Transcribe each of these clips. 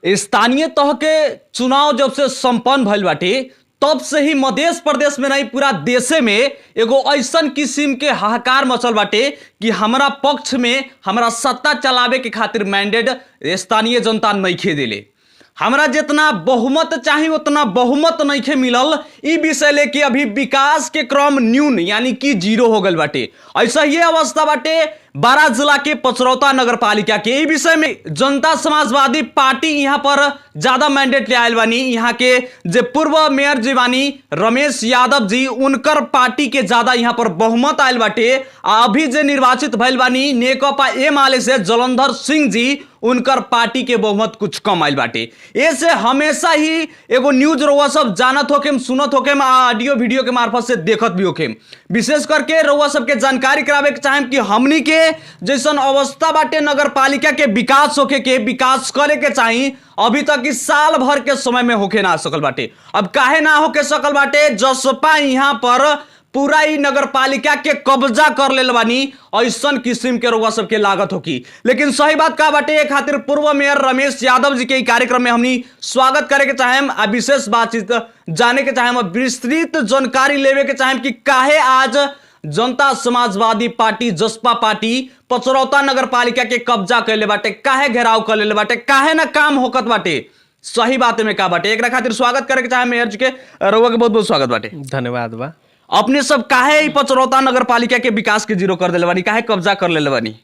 स्थानीय तह के चुनाव जब से संपन्न भइल बाटे तब से ही मध्य प्रदेश में नहीं पूरा देशे में एगो ऐसन किस्म के हाहाकार मचल बाटे कि हमारा पक्ष में हमारा सत्ता चलावे के खातिर मैंडेट स्थानीय जनता नइखे देले। हमरा जितना बहुमत चाहिए उतना बहुमत नइखे मिलल। ई विषय लेके अभी विकास के क्रम न्यून यानी कि जीरो हो गल बाटे। ऐसा ये अवस्था बाटे बारा जिला के पचरौता नगर पालिका के। ई विषय में जनता समाजवादी पार्टी यहाँ पर ज्यादा मैंडेट ले आयल बानी। यहाँ के जे पूर्व मेयर जी बानी रमेश यादव जी, उनकर पार्टी के ज्यादा यहाँ पर बहुमत आयल बाटे। अभी जे निर्वाचित भइल बानी नेकपा एमाले से जलंधर सिंह जी, उनकर पार्टी के बहुमत कुछ कम आयल बाटे। ऐसे हमेशा ही एगो न्यूज रउआ सब जानत होके, सुनत होके, ऑडियो वीडियो के मार्फत से देखत भी होके। विशेष करके रउआ सबके जानकारी करावे के चाहेम कि हमनी के जैसन अवस्था बाटे नगर पालिका के विकास होके के विकास करे के चाहिए, अभी तक इस साल भर के समय में होके ना सकल बाटे। अब काहे ना होके सकल बाटे? जसपा यहाँ पर पूरा ही नगर पालिका के कब्जा कर ले बानी, ऐसन किस्म के रउआ सबके लागत होकी। लेकिन सही बात का बाटे, एक खातिर पूर्व मेयर रमेश यादव जी के कार्यक्रम में हमनी स्वागत करे के चाहेम, आ विशेष बातचीत जाने के चाहेम, विस्तृत जानकारी लेवे के चाहेम कि काहे आज जनता समाजवादी पार्टी जसपा पार्टी पचरौता नगर पालिका के कब्जा कर ले बाटे, काहे घेराव कर ले बाटे, काहे ना काम होकत बाटे, सही बात में का बाटे। एक खातिर स्वागत करे के चाहे मेयर जी के, रउआ के बहुत बहुत स्वागत बाटे। धन्यवाद बा। अपने सब काहे पचरौता नगर पालिका के विकास के जीरो कर दिले बानी, काहे कब्जा कर ले बानी?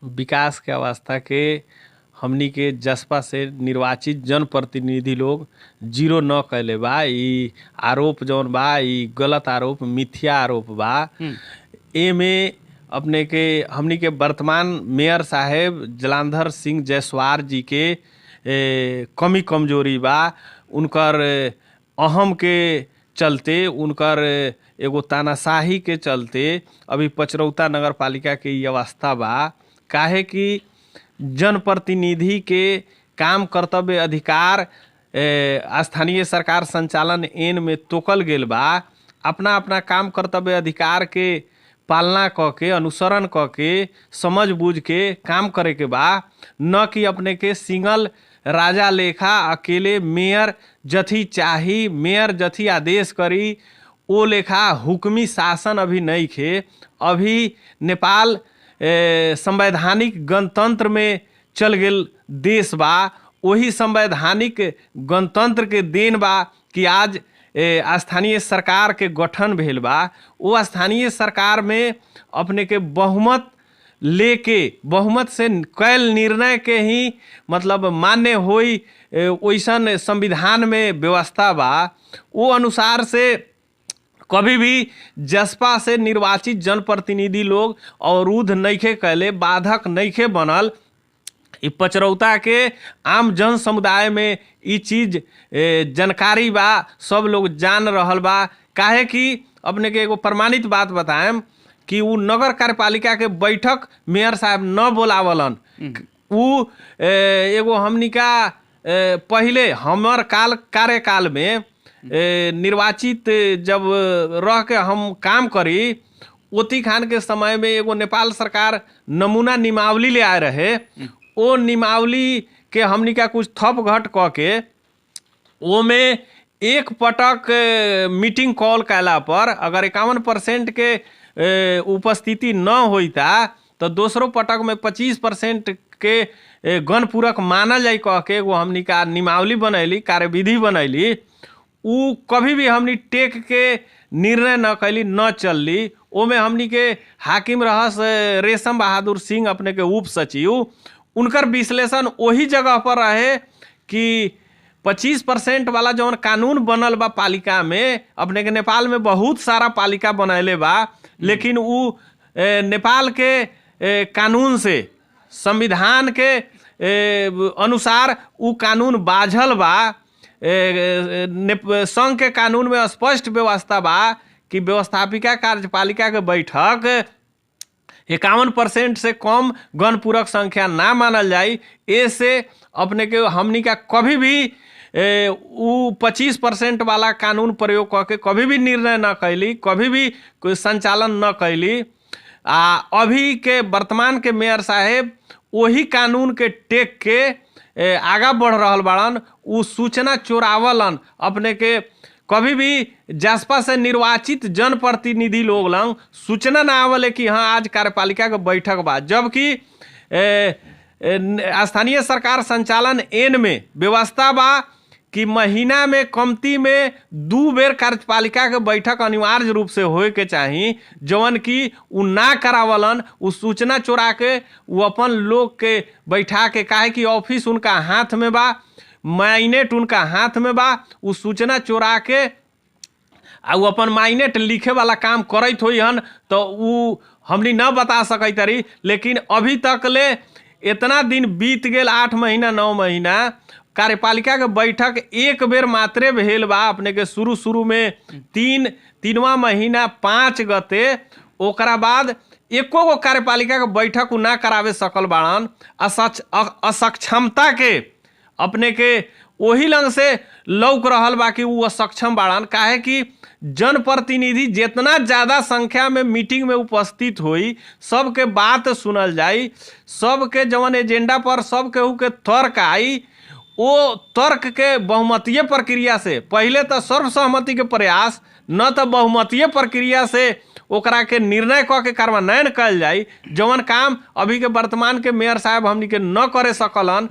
विकास के अवस्था के हमनी के जसपा से निर्वाचित जनप्रतिनिधि लोग जीरो न कैले बा। ई आरोप जौन बा ई गलत आरोप, मिथ्या आरोप बा। एमे अपने के हमनी के वर्तमान मेयर साहेब जलंधर सिंह जायसवाल जी के कमी कमजोरी बा। उनकर अहम के चलते, उनकर एगो तानाशाही के चलते अभी पचरौता नगर पालिका के ये अवस्था बा। काहे कि जनप्रतिनिधि के काम कर्तव्य अधिकार स्थानीय सरकार संचालन एन में तोकल गेल बा। अपना अपना काम कर्तव्य अधिकार के पालना क के, अनुसरण क के, समझ बूझ के काम करे के बा, न कि अपने के सिंगल राजा लेखा अकेले मेयर जथी चाही, मेयर जथी आदेश करी ओ लेखा हुक्मी शासन अभी नहीं खे। अभी नेपाल संवैधानिक गणतंत्र में चल गेल देश बा। वही संवैधानिक गणतंत्र के देन बा कि आज स्थानीय सरकार के गठन भेल बा। वो स्थानीय सरकार में अपने के बहुमत लेके, बहुमत से कैल निर्णय के ही मतलब मान्य होई, वैसन संविधान में व्यवस्था बा। वो अनुसार से कभी भी जसपा से निर्वाचित जनप्रतिनिधि लोग अवरुद्ध नइखे कैले, बाधक नइखे बनल। इ पचरौता के आम जन समुदाय में ई चीज जानकारी बा, सब लोग जान रहल बा। काहे कि अपने के एगो प्रमाणित बात बताएम कि उ नगर कार्यपालिका के बैठक मेयर साहब न बोलावलन। उ एगो हमनी का पहले हमर कार्यकाल में निर्वाचित जब रह के हम काम करी, ओती खान के समय में एगो नेपाल सरकार नमूना नियमावली ले आए रहे। ओ नियमावली के हमनी का कुछ थप घट क के ओमे एक पटक मीटिंग कॉल कैला पर अगर 51% के उपस्थिति न होता तो दूसरो पटक में 25% के गणपूरक मानल जाए कह के वो हमनी का नियमावली बनैली, कार्यविधि बनैली। उ कभी भी हमनी टेक के निर्णय न कैली, न चलली। ओमे हमनी के हाकिम रहस रेशम बहादुर सिंह, अपने के उप सचिव, उनकर विश्लेषण वही जगह पर रहे कि 25% वाला जौन कानून बनल बा पालिका में, अपने के नेपाल में बहुत सारा पालिका बनैले बा, लेकिन उ नेपाल के कानून से, संविधान के अनुसार उ कानून बाझल बा। संघ के कानून में स्पष्ट व्यवस्था बा कि व्यवस्थापिका कार्यपालिका के बैठक 51% से कम गणपूरक संख्या ना मानल जाए। ऐसे अपने के हमनी का कभी भी 25% वाला कानून प्रयोग करके कभी भी निर्णय न कैली, कभी भी कोई संचालन न कैली। अभी के वर्तमान के मेयर साहेब वही कानून के टेक के आगा बढ़ रहल बाड़न उ सूचना चोरावलन अपने के। कभी भी जसपा से निर्वाचित जनप्रतिनिधि लोग लंग सूचना ना आवले कि हाँ आज कार्यपालिका के बैठक बा, जबकि स्थानीय सरकार संचालन एन में व्यवस्था बा कि महीना में कमती में 2 बेर कार्यपालिका के बैठक अनिवार्य रूप से होए के चाही, जवन की उ ना करावलन। उ सूचना चोरा के उ अपन लोग के बैठा के, काहे कि ऑफिस उनका हाथ में बा, माइनेट उनका हाथ में बा, उ सूचना चोरा के आ उ अपन माइनेट लिखे वाला काम करत होई हन, तो उ हमनी न बता सकत रही। लेकिन अभी तक ले इतना दिन बीत गेल, 8 महीना 9 महीना, कार्यपालिका के बैठक एक बेर मात्रे भेल बा। अपने के शुरू में 3वां महीना 5 गते, ओकरा बाद एको गो कार्यपालिका के बैठक उ ना करावे सकल बाड़न। असक्षमता के अपने के वही लंग से लौक रहल बा कि उ असक्षम बाड़न। काहे कि जनप्रतिनिधि जितना ज्यादा संख्या में मीटिंग में उपस्थित होई, सबके बात सुनल जाई, सबके जवन एजेंडा पर सब केहू के तर्क आई, वो तर्क के बहुमतीय प्रक्रिया से, पहले तो सर्वसहमति के प्रयास, न तो बहुमतीय प्रक्रिया से ओकरा के निर्णय क के कार्यान्वयन कल जाई। जवन काम अभी के वर्तमान के मेयर साहब हमनी के न करे सकलन,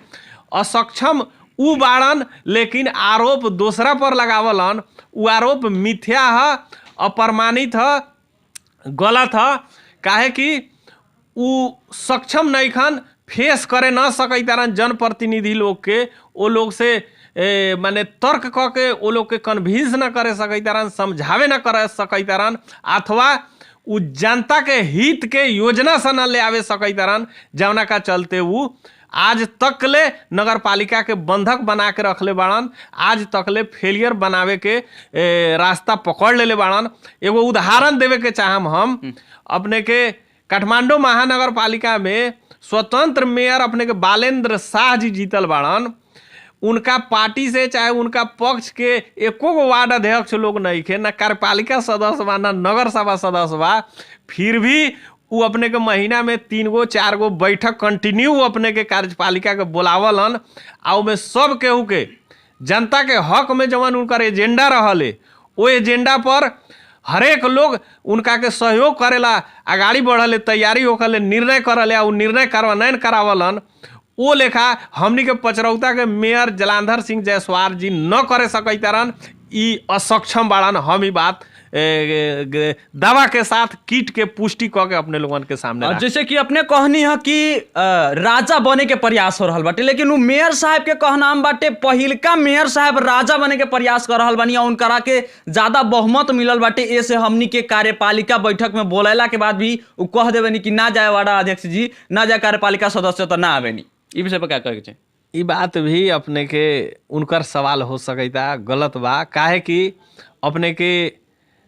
असक्षम उ बाड़न, लेकिन आरोप दूसरा पर लगावलन। उ आरोप मिथ्या है, अप्रमाणित है, गलत है। काहे कि उ सक्षम नहीं खन, फेस करे न सकैतारन जनप्रतिनिधि लोग के, वो लोग से माने तर्क क के वो लोग के कन्विंस न करे सकैतारन, समझावे न करे सकैतारन, अथवा उ जनता के हित के योजना से न ले आवे सकैतारन, जवना का चलते उ आज तक ले नगर पालिका के बंधक बना के रखले बाड़न, आज तक ले फेलियर बनावे के रास्ता पकड़ लेले बाड़न। एगो उदाहरण देवे के चाहम हम, अपने के काठमांडू महानगर पालिका में स्वतंत्र मेयर अपने के बालेंद्र शाह जी जीतल बाड़न। उनका पार्टी से चाहे उनका पक्ष के एको गो वार्ड अध्यक्ष लोग नहीं थे, न कार्यपालिका सदस्य बा, न नगर सभा सदस्य बा, फिर भी वो अपने के महीना में 3 गो 4 गो बैठक कंटिन्यू अपने के कार्यपालिका के बोलावलन। आ में सब केहू के जनता के हक में जवन उनकर एजेंडा रहले, वो एजेंडा पर हरेक लोग उनका के सहयोग करेला, आगाड़ी बढ़ले, तैयारी होकले, निर्णय करले, उ निर्णय कार्यान्वयन करावलन। वो लेखा हमनी के पचरौता के मेयर जलांधर सिंह जायसवाल जी न करे सकैतारन, ई असक्षम बाड़न। हम ही बात दावा के साथ कीट के पुष्टि क के अपने लोगन के सामने जैसे कि अपने कहनी है कि राजा बने के प्रयास हो रहल बाटे, लेकिन वो मेयर साहब के कहनाम बाटे पहिलका मेयर साहब राजा बने के प्रयास कर रहल बानी, उनकरा के ज्यादा बहुमत मिलल बाटे। ऐसे हमनी के कार्यपालिका बैठक में बोलैला के बाद भी वो कह देवेनी कि ना जाए वार्ड अध्यक्ष जी, ना जाए कार्यपालिका सदस्य तो ना आवेनी। ई विषय पर क्या कहे के चाहिए? ई बात भी अपने के उनकर सवाल हो सकता, गलत बा। काहे कि अपने के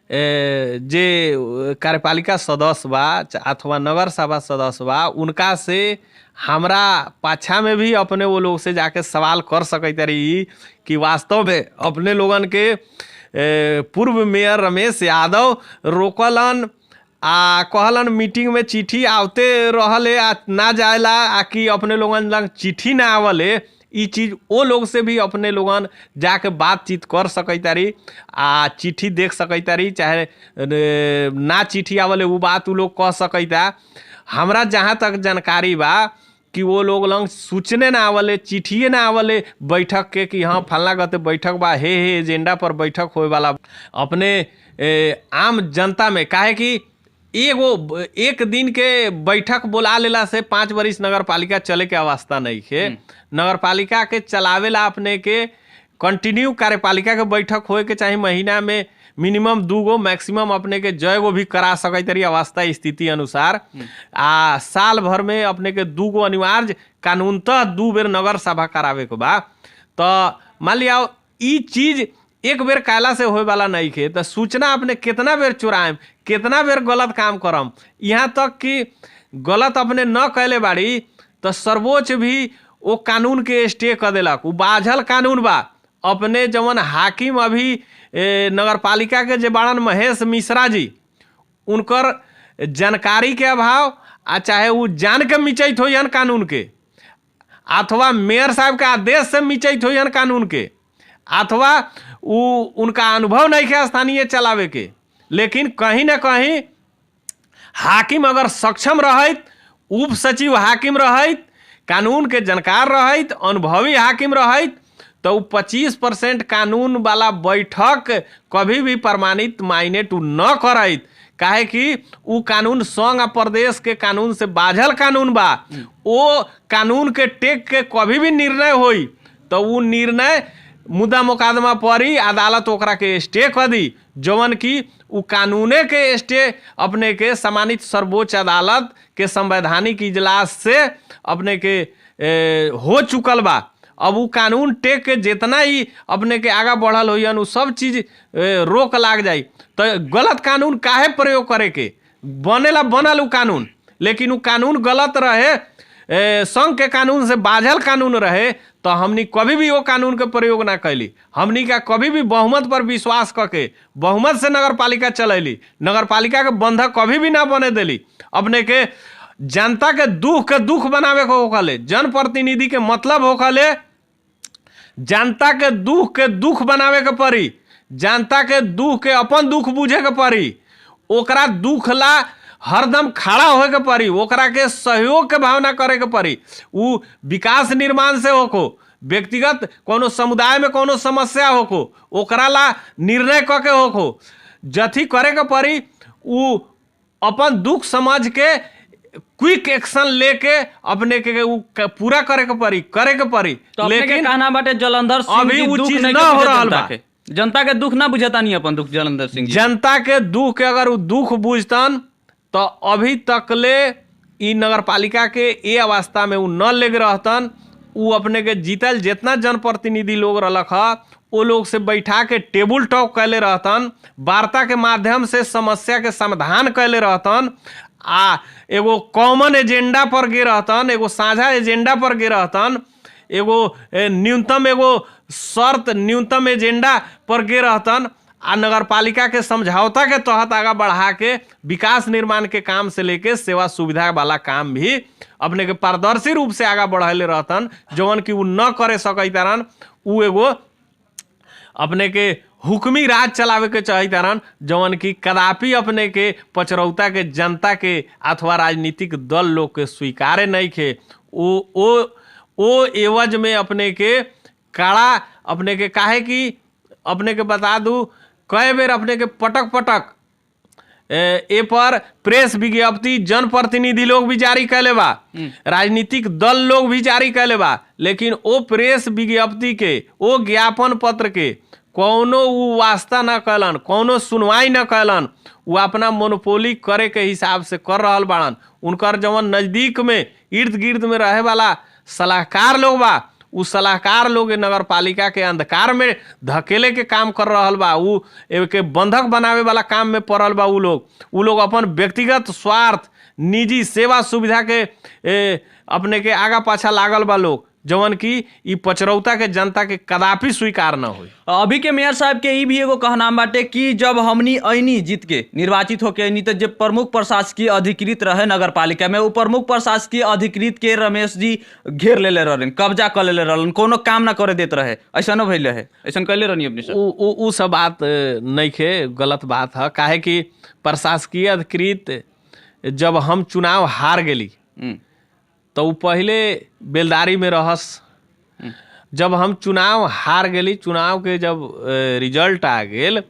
जे कार्यपालिका सदस्य बा अथवा नगर सभा सदस्य बा, उनका से हमरा पाछा में भी अपने वो लोग से जाके सवाल कर सकते रही कि वास्तव में अपने लोगन के पूर्व मेयर रमेश यादव रोकलन आ कहलन मीटिंग में चिट्ठी आवते रहले आ ना जाएला, आ कि अपने लोगन लग चिट्ठी ना आवले। ई चीज वो लोग से भी अपने लोगन जाके बातचीत कर सकतारी, आ चिट्ठी देख सकतारी, चाहे ना चिट्ठी आवले वो बात वो लोग कह सकता। हमरा जहाँ तक जानकारी बा कि वो लोग लंग सूचने ना आवले, चिट्ठिए ना आवले बैठक के कि हाँ फलना गते बैठक बा, हे एजेंडा पर बैठक होए वाला। अपने आम जनता में काहे कि एक दिन के बैठक बुला लेला से 5 वरिष्ठ नगर पालिका चले के अवस्था नहीं है। नगर पालिका के चलावेला अपने के कंटिन्यू कार्यपालिका के बैठक होए के चाहे महीना में मिनिमम 2 गो, मैक्सिमम अपने के 6 गो भी करा सकते रही अवस्था स्थिति अनुसार। आ साल भर में अपने के 2 गो अनिवार्य कानूनतः 2 बेर नगर सभा करावे के बा। तो मान लिया ई चीज एक बेर कायला से होए वाला नहीं है, तो सूचना अपने कितना बेर चुराएम, कितना बेर गलत काम करम, यहाँ तक कि गलत अपने न कैले बाड़ी तो सर्वोच्च भी वो कानून के स्टे कर देलक। वो बाझल कानून बा। अपने जवन हाकिम अभी नगर पालिका के जे बाड़न महेश मिश्रा जी, उनकर जानकारी के अभाव आ चाहे वो जान के मिचैत हो कानून के, अथवा मेयर साहब के आदेश से मिचैत होइहन कानून के, अथवा उनका अनुभव नहीं है स्थानीय चलावे के, लेकिन कहीं ना कहीं हाकिम अगर सक्षम रहत, उप सचिव हाकिम रहत, कानून के जानकार रहत, अनुभवी हाकिम रहत, तो 25% कानून वाला बैठक कभी भी प्रमाणित मायने टू न करत। काहे कि उ कानून संघ आ प्रदेश के कानून से बाझल कानून बा। वो कानून के टेक के कभी भी निर्णय होई तो उ निर्णय मुद्दा मुकदमा पड़ी, अदालत ओकरा के स्टे कर दी, जवन की उ कानूने के स्टे अपने के सम्मानित सर्वोच्च अदालत के संवैधानिक इजलास से अपने के हो चुकल बा। अब उ कानून टेक के जितना ही अपने के आगा बढ़ल होइयन उ सब चीज रोक लाग जाई। तो गलत कानून काहे प्रयोग करे के, बनेला बनल उ कानून, लेकिन उ कानून गलत रहे, संघ के कानून से बाझल कानून रहे, तो हमनी कभी भी वो कानून के प्रयोग ना कैली। हमनी का कभी भी बहुमत पर विश्वास करके बहुमत से नगर पालिका चलैली, नगर पालिका के बंधक कभी भी ना बने देली। अपने के जनता के दुख बनावे को होखले, जनप्रतिनिधि के मतलब होखले जनता के दुख बनावे के पड़ी, जनता के दुख के अपन दुख बुझे के पड़ी, ओकरा दुख ला हरदम खड़ा होए के पड़ी, ओकरा के सहयोग के भावना करे के पड़ी। उ विकास निर्माण से होको, व्यक्तिगत कोनो समुदाय में कोनो समस्या होको, ओकरा ला निर्णय क के होको, जथी करे के पड़ी उ अपन दुख समझ के क्विक एक्शन लेके अपने के पूरा करे के पड़ी। तो लेकिन कहना बाटे जलंधर सिंह अभी जी उ दुख चीज नहीं न हो रहल बा। जनता के दुख ना बुझता नहीं अपन दुख जलंधर सिंह जी। जनता के दुख के अगर उ दुख बुझतन तो अभी तक ले इ नगर पालिका के ये अवस्था में उ न लेग रहतन। उ अपने के जीतल जितना जनप्रतिनिधि लोग रलक ह वो लोग से बैठा के टेबल टॉक कैले रहतन, वार्ता के माध्यम से समस्या के समाधान कैले रहतन, आ एगो कॉमन एजेंडा पर गे रहतन, एगो साझा एजेंडा पर गे रहतन, एगो न्यूनतम एगो शर्त न्यूनतम एजेंडा पर गे रहतन, आ नगर पालिका के समझौता के तहत आगा बढ़ा के विकास निर्माण के काम से लेके सेवा सुविधा वाला काम भी अपने के पारदर्शी रूप से आगा बढ़ाले रहतन, जवन की उ न करे सकैतारन। उ एगो अपने के हुक्मी राज चलावे के चाहतारन, जवन की कदापि अपने के पचरौता के जनता के अथवा राजनीतिक दल लोग के स्वीकारे नहीं खे। ओ एवज में अपने के कड़ा अपने के काहे कि अपने के बता दूं कई बेर अपने के पटक ए पर प्रेस विज्ञप्ति जनप्रतिनिधि लोग भी जारी कैले बा, राजनीतिक दल लोग भी जारी कैले बा, लेकिन ओ प्रेस विज्ञप्ति के ओ ज्ञापन पत्र के कौनो उ वास्ता न कैलन, कौनो सुनवाई न कैलन। वो अपना मोनोपोली करे के हिसाब से कर रहल बाड़न। उनकर जवन नजदीक में इर्द गिर्द में रहे वाला सलाहकार लोग बा, उ सलाहकार लोग नगर पालिका के अंधकार में धकेले के काम कर रहल बा, उ के बंधक बनावे वाला काम में पड़ल बा। उ लोग अपन व्यक्तिगत स्वार्थ निजी सेवा सुविधा के अपने के आगा पाछा लागल बा लोग, जवन की ई पचरौता के जनता के कदापि स्वीकार न होई। अभी के मेयर साहब के ई भी एगो कहना बाटे कि जब हमनी ऐनी जीत के निर्वाचित होके ऐनी तो जब प्रमुख प्रशासकीय अधिकृत रहे नगर पालिका में, वो प्रमुख प्रशासकीय अधिकृत के रमेश जी घेर लेले रहन, कब्जा कर लेले रहन, कोनो काम ना करे देत रहे, ऐसा न भइले है, ऐसा कैले रहनी अपने से। उ सब बात नहीं खे, गलत बात है। काहे कि प्रशासकीय अधिकृत जब हम चुनाव हार गेली तो उ पहले बेलदारी में रहस। जब हम चुनाव हार गेली, चुनाव के जब रिजल्ट आ गेल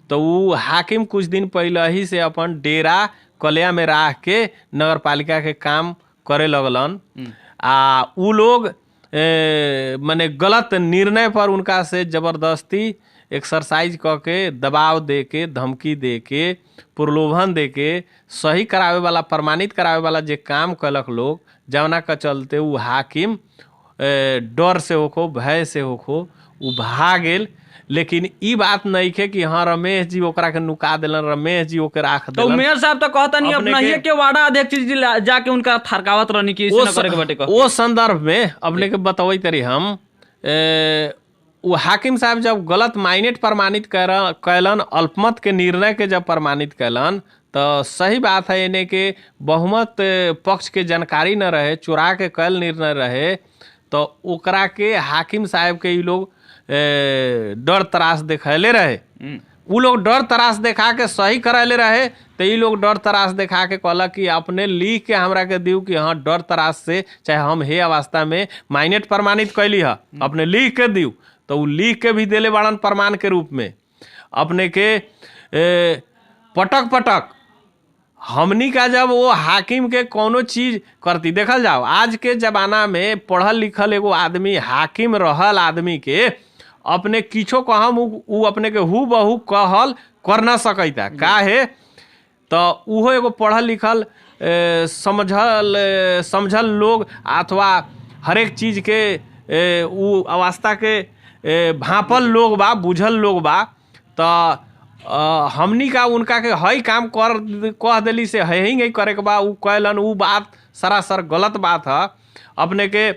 तो उ हाकिम कुछ दिन पहले ही से अपन डेरा कलिया में रह के नगर पालिका के काम करे लगलन। आ उ लोग माने गलत निर्णय पर उनका से जबरदस्ती एक्सरसाइज करके दबाव दे के धमकी दे के प्रलोभन दे के सही करावे वाला प्रमाणित करावे वाला जे काम कलक लोग, जवना का चलते उ हाकिम डर से होखो भय से होखो उ भाग गेल। लेकिन ई बात नहीं है कि हाँ रमेश जी ओकरा के नुका देलन, रमेश जी ओके राख देलन। तो मेयर साहब तो कहता नहीं अपना ही के वार्ड अध्यक्ष जी जाके उनका थरकावत रहनी कि इसे न करे के बाटे का। वो संदर्भ में अपने के बतवई तरी हम वो हाकिम साहब जब गलत माइनेट प्रमाणित कैलन, अल्पमत के निर्णय के जब प्रमाणित कैलन तो सही बात है इन्हें के बहुमत पक्ष के जानकारी न रहे, चुरा के कैल निर्णय रहे, तो ओकरा के हाकिम साहब के ई लोग डर तरास दिखैले रहे। उ लोग डर तरास देखा के सही करैले रहे, तो ई लोग डर तरास देखा के कहलक कि अपने लिख के हमरा के दियो कि हाँ डर तरास से चाहे हम हे अवस्था में माइनेट प्रमाणित कैली है, अपने लिख के दियो। तो उ लिख के भी देले बाड़न प्रमाण के रूप में। अपने के पटक पटक हमनी का जब वो हाकिम के कोनो चीज करती, देखल जाओ आज के जमाना में पढ़ल लिखल एगो आदमी हाकिम रहल आदमी के अपने किछो कहम उ अपने के हु बहू कहल कर न सकता। काहे तो उहो एगो पढ़ल लिखल समझल लोग अथवा हरेक चीज के उ अवस्था के भापल लोग बा, बुझल लोग बा। तो हमनी का उनका के हई काम कर कह देली से है ही नहीं करे के बा, उ कहलन उ बात सरासर गलत बात है। अपने के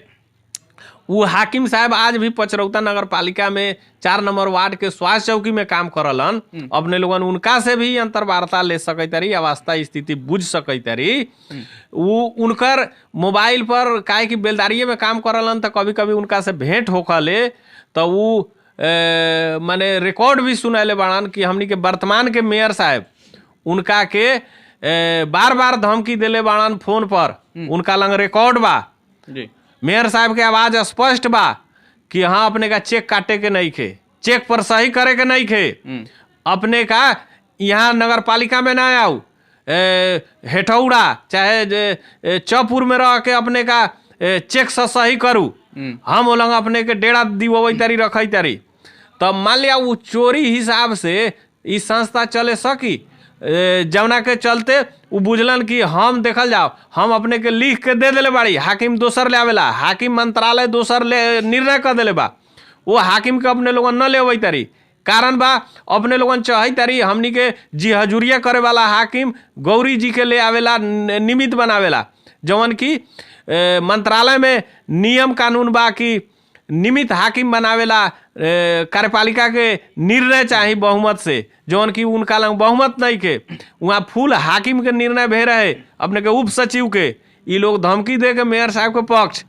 वो हाकिम साहब आज भी पचरौता नगर पालिका में 4 नंबर वार्ड के स्वास्थ्य चौकी में काम करलन। अपने लोगन उनका से भी अंतर्वार्ता ले सकैतरी, अवस्था स्थिति बुझ सकैतरी। वो उनकर मोबाइल पर काहे कि बेलदारिये में काम करलन, तो कभी कभी उनका से भेंट होखले तो वो माने रिकॉर्ड भी सुनैले बाड़न कि हमनी के वर्तमान के मेयर साहब उनका के बार बार धमकी देले बाड़न फोन पर। उनका लंग रिकॉर्ड बा जी। मेयर साहब के आवाज स्पष्ट बा कि हाँ अपने का चेक काटे के नहीं खे, चेक पर सही करे के नहीं खे, अपने का यहाँ नगर पालिका में ना आओ, हेठौड़ा चाहे चौपुर में रह के अपने का चेक से सही करू, हम वो अपने के डेरा दिवई तारी रखई तारी। तब मान लिया वो चोरी हिसाब से इस संस्था चले सकी, जवना के चलते वो बुझलन कि हम देखल जाओ हम अपने के लिख के दे देले बाड़ी, हाकिम दोसर ले आवेला, हाकिम मंत्रालय दोसर ले निर्णय कर देले बा, वो हाकिम के अपने लोगन न ले तारी। कारण बा अपने लोगन चाही तारी हमनी के जी हजूरिया करे वाला हाकिम गौरी जी के ले आवेला, निमित्त बनावेला, जवन की मंत्रालय में नियम कानून बा कि निमित्त हाकिम बनावेला, कार्यपालिका के निर्णय चाही बहुमत से, जौन की उनका लंग बहुमत नहीं के, वहाँ फुल हाकिम के निर्णय भे रहे अपने के उप सचिव के। ये लोग धमकी दे के मेयर साहब के पक्ष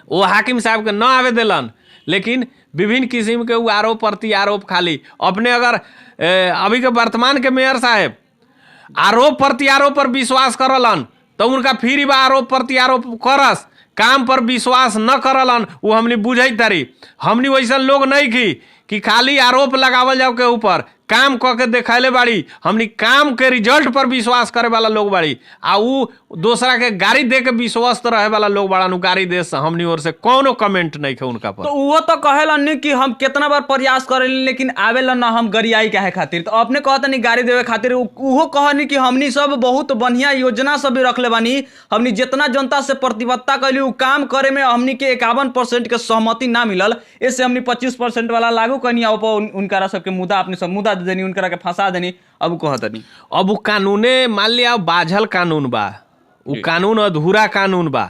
वो हाकिम साहब के न आवे देलन, लेकिन विभिन्न किस्म के वो आरोप प्रति आरोप खाली अपने अगर अभी के वर्तमान के मेयर साहब आरोप प्रति आरोप पर विश्वास करलन तो उनका फिर बा आरोप प्रति आरोप करस, काम पर विश्वास न करलन वो हमनी बुझई तारी। हमनी वैसा लोग नहीं कि खाली आरोप लगावल जाओ के ऊपर, काम क के देखैले बाड़ी, हमनी काम के रिजल्ट पर विश्वास करे वाला लोग बाड़ी। आ उ दूसरा के गाड़ी दे के विश्वस्त रहे वाला लोग बाड़ा, गाड़ी दे से हमनी ओर से कोनो कमेंट नहीं है उनका पर। तो वो तो कहेलन कि हम कितना बार प्रयास करेली लेकिन आवेला ना, हम गरियाई काहे खातिर। तो अपने कहता नहीं गाड़ी देवे खातिर, उहो कहनी कि हमनी सब बहुत बढ़िया योजना सब भी रखले बानी, हमनी जितना जनता से प्रतिबद्धता कैली उ काम करे में हमनी के 51% के सहमति ना मिलल, इससे हमनी 25% वाला लागू करनी, उनका सबके मुद्दा अपने सब मुद्दा देनी, उनकरा के फंसा देनी। अब कहतनी अब कानूने मान लिया बाझल कानून बा, उ कानून अधूरा कानून बा,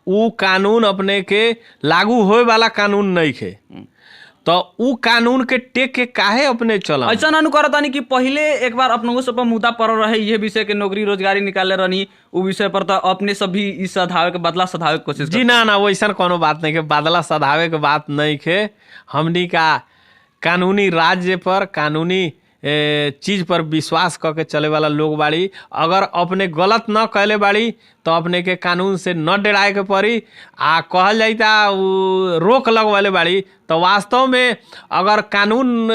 उ कानून अपने के लागू होए वाला कानून नहीं है। तो उ कानून के टेक के काहे अपने चला ऐसा ना करतानी कि पहले एक बार अपनों सब पर मुद्दा पड़ रहे ये विषय के नौकरी रोजगारी निकाले रहनी, उ विषय पर तो अपने सभी इस सधावे के बदला सधावे के कोशिश जी ना वैसा कोनो बात नहीं के, बदला सधावे के बात नहीं के। हमनी का कानूनी राज्य पर कानूनी चीज पर विश्वास करके चले वाला लोग बाड़ी। अगर अपने गलत न कैले बाड़ी तो अपने के कानून से न डराए के पड़ी। आ कहल जाता रोक लगवाले बाड़ी तो वास्तव में अगर कानून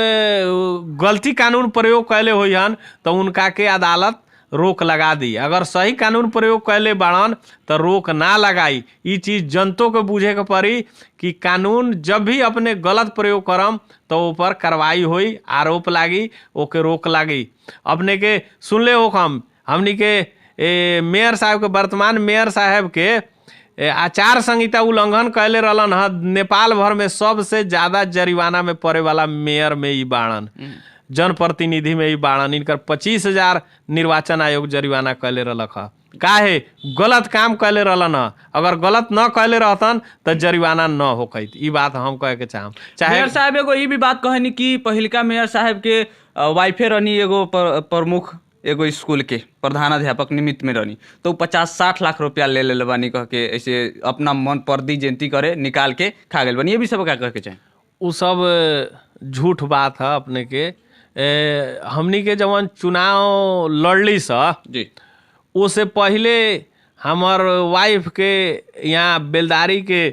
गलती कानून प्रयोग कैले हुई हन तो उनका के अदालत रोक लगा दी। अगर सही कानून प्रयोग कैले बाड़न तो रोक ना लगाई। ये चीज जनता को बूझे के पड़ी कि कानून जब भी अपने गलत प्रयोग करम तो ऊपर कार्रवाई हुई, आरोप लागी, ओके रोक लागी। अपने के सुनले हो हमनी के मेयर साहब के वर्तमान मेयर साहब के आचार संहिता उल्लंघन कैले रहलन ह। नेपाल भर में सबसे ज्यादा जरिमाना में पड़े वाला मेयर में ही बाड़न, जनप्रतिनिधि में ही बाड़न। इनकर 25,000 निर्वाचन आयोग जरिमाना कैले रहलक ह। काहे गलत काम कैले रहलन ह। अगर गलत न कैले रहतन तो जरिमाना न होकैत। ई बात हम कहे के चाहम। चाहे मेयर साहब एगो ई भी बात कहनी कि पहिलका मेयर साहब के वाइफे रहनी एगो प्रमुख एगो स्कूल के प्रधानाध्यापक निमित्त में रहनी, तो 50-60 लाख रुपया ले ले बानी कह के ऐसे अपना मन पर्दी जयंती करे निकाल के खा गए बानी। ये भी सब क्या कह के चाहे? उ सब झूठ बात है अपने के। हमनी के जवन चुनाव लड़ली सा जी, उससे पहले हमार वाइफ के यहाँ बेलदारी के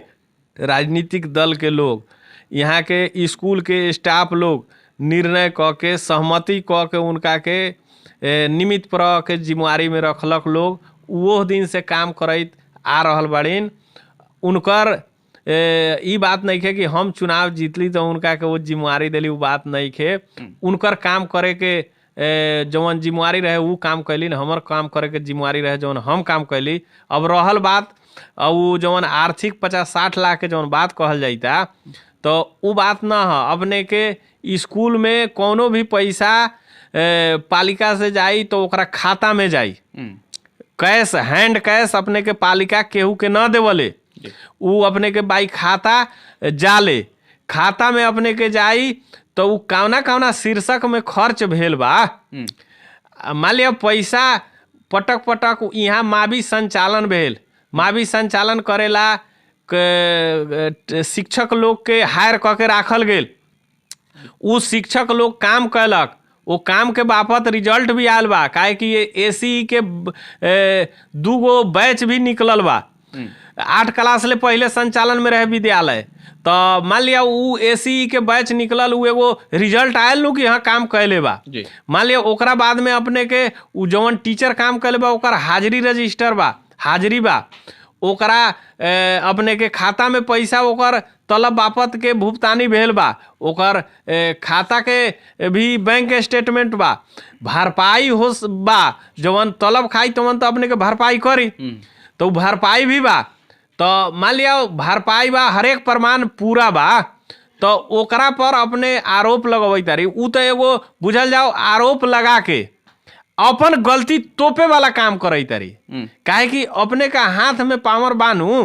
राजनीतिक दल के लोग, यहाँ के स्कूल के स्टाफ लोग निर्णय क के सहमति क के उनका के निमित्त पर के जिम्मेवारी में रखलक लोग। वो दिन से काम करत आ रहल बाड़ीन। उनकर ई बात नहीं है कि हम चुनाव जीतली तो उनका के वो जिम्मेवारी दिली, वो बात नहीं है। उनकर काम करे के जवन जिम्मेवारी रहे वो काम कैली, हमर काम करे के जिम्मेवारी रहे जवन हम काम कैली। अब रहल बात वो जवन आर्थिक 50-60 लाख के जवन बात कहल जाता, तो वो बात ना है। अपने के स्कूल में कोनो भी पैसा पालिका से जाई तो ओकरा खाता में जाई, कैश हैंड कैश अपने के पालिका केहू के न देवले, वो अपने के बाई खाता जाले, खाता में अपने के जाई तो उ कौना कौना शीर्षक में खर्च भेल बा। मान लिया पैसा पटक पटक यहाँ मावी संचालन भेल, मावी संचालन करेला शिक्षक लोग के हायर क के राखल गेल। उ शिक्षक लोग काम कैलक, वो काम के बापत रिजल्ट भी आयल बा, काहे कि ये एसी के 2 गो बैच भी निकलल बा। 8 क्लास ले पहले संचालन में रहे विद्यालय, तो मान लिया उ एसी के बैच निकलल, उ एगो रिजल्ट आयल नु कि यहाँ काम कैले बा। मान लिया ओकरा बाद में अपने के उ जवन टीचर काम कैले बा ओकर हाजिरी रजिस्टर बा, हाजिरी बा, ओकरा अपने के खाता में पैसा ओकर तलब बापत के भुगतानी भेल बा, ओकर खाता के भी बैंक स्टेटमेंट बा, भरपाई हो बा, जवन तलब खाई तवन तो अपने के भरपाई करी, तो भरपाई भी बा। तो मान लिया भरपाई बा, हरेक प्रमाण पूरा बा, तो ओकरा पर अपने आरोप लगवई तारी। उ तो एगो बुझल जाओ आरोप लगा के अपन गलती तोपे वाला काम करई तारी, काहे कि अपने का हाथ में पावर बानू।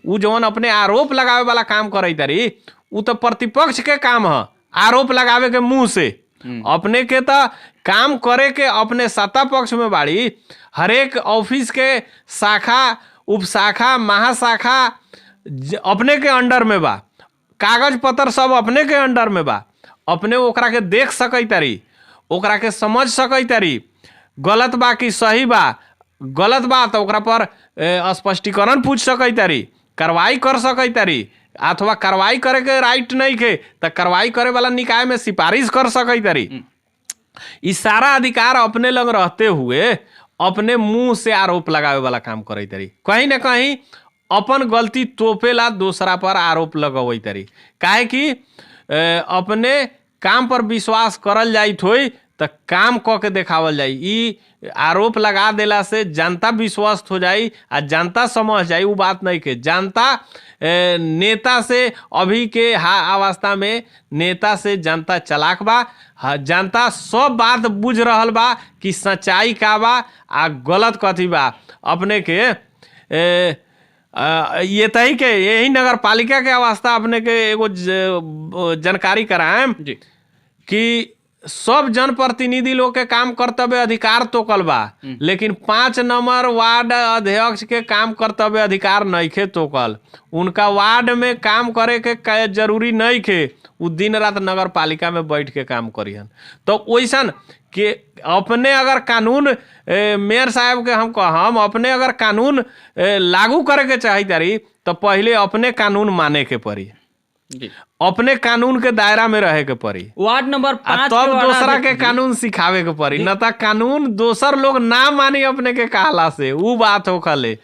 उ जवन अपने आरोप लगावे वाला काम करई तारी, उ तो प्रतिपक्ष के काम है आरोप लगावे के मुंह से। अपने के तो काम करे के अपने सत्ता पक्ष में बाड़ी, हरेक ऑफिस के शाखा उपशाखा महाशाखा अपने के अंडर में बा, कागज पत्र सब अपने के अंडर में बा। अपने ओकरा के देख सकई तारी, ओकरा के समझ सकई तारी, गलत बा कि सही बा, गलत बा तो ओकरा पर स्पष्टीकरण पूछ सकई तारी, कार्रवाई कर सकई तारी, अथवा कार्रवाई करे के राइट नहीं के तो कार्रवाई करे वाला निकाय में सिफारिश कर सकई तारी। इस सारा अधिकार अपने लग रहते हुए अपने मुंह से आरोप लगावे वाला काम करई तारी, कहीं ना कहीं अपन गलती तोपेला दूसरा पर आरोप लगवई तारी। काहे कि अपने काम पर विश्वास करल जाई थोई तो काम क के देखावल जाई। ई आरोप लगा देला से जनता विश्वस्त हो जाई आ जनता समझ जाई। वो बात नहीं के जनता नेता से अभी के अवस्था में नेता से जनता चालाक बा, जनता सब बात बुझ रहल बा कि सच्चाई का बा आ गलत कथी बा। अपने के ये तही के यही नगर पालिका के अवस्था अपने के एगो जानकारी कराएम कि सब जनप्रतिनिधि लोग के काम कर्तव्य अधिकार तोकल बा, लेकिन 5 नंबर वार्ड अध्यक्ष के काम कर्तव्य अधिकार नहीं खे तोकल। उनका वार्ड में काम करे के जरूरी नहीं खे, वो दिन रात नगर पालिका में बैठ के काम करिहन। तो वैसन कि अपने अगर कानून मेयर साहब के हम अपने अगर कानून लागू करे के चाही तारी तो पहले अपने कानून माने के पड़ी, अपने कानून के दायरा में रहे के पड़ी। वार्ड नंबर 5 तब दूसरा के कानून सिखावे के पड़ी, न तो कानून दोसर लोग ना मानी अपने के कहला से वो बात हो खले।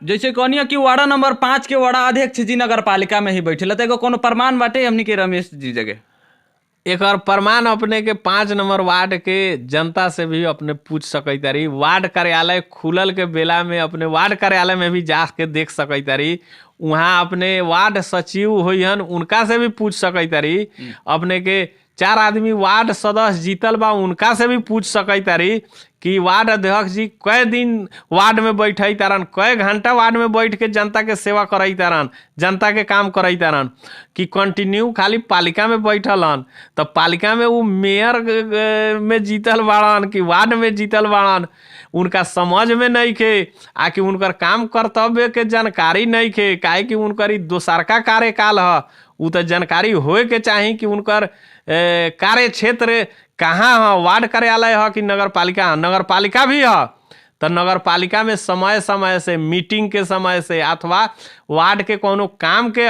जैसे कहनिया कि वार्ड नंबर 5 के वार्ड अध्यक्ष जी नगर पालिका में ही बैठे तो कोनो प्रमाण बाटे हमनी के रमेश जी जगह? एक प्रमाण अपने के 5 नंबर वार्ड के जनता से भी अपने पूछ सकई तारी। वार्ड कार्यालय खुलल के बेला में अपने वार्ड कार्यालय में भी जा के देख सकई तारी। वहाँ अपने वार्ड सचिव होइहन उनका से भी पूछ सकई तारी। अपने के 4 आदमी वार्ड सदस्य जीतल बा उनका से भी पूछ सकई तारी कि वार्ड अध्यक्ष जी कई दिन वार्ड में बैठे तारन, कई घंटा वार्ड में बैठ के जनता के सेवा करई तारन, जनता के काम करई तारन, कि कंटिन्यू खाली पालिका में बैठल हन। तो पालिका में वो मेयर में जीतल बाड़न कि वार्ड में जीतल बाड़न, उनका समझ में नहीं खे, आकि उनकर काम कर्तव्य के जानकारी नहीं खे, काहे कि उनकर दोसरका कार्यकाल है। उ तो जानकारी होए के चाही कि उनकर कार्य क्षेत्र कहाँ है, वार्ड कार्यालय है कि नगर पालिका है। नगर पालिका भी है तो नगर पालिका में समय समय से, मीटिंग के समय से अथवा वार्ड के कोनो काम के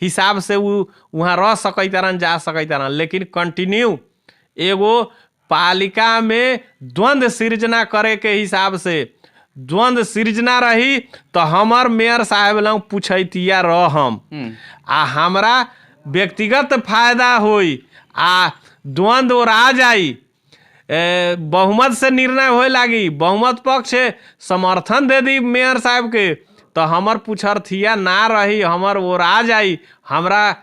हिसाब से वो वहाँ रह सकई तरन, जा सकई तरन। लेकिन कंटिन्यू एगो पालिका में द्वंद्व सृजना करे के हिसाब से द्वंद्व सृजना रही तो हमार मेयर साहब लोग पूछतिया रहम आ हमरा व्यक्तिगत फायदा होई आ द्वंद्व और आ जाई, बहुमत से निर्णय होए लागी, बहुमत पक्ष समर्थन दे दी मेयर साहब के, तो हमर पूछरथिया ना रही, हमर ओर आ जाई, हमरा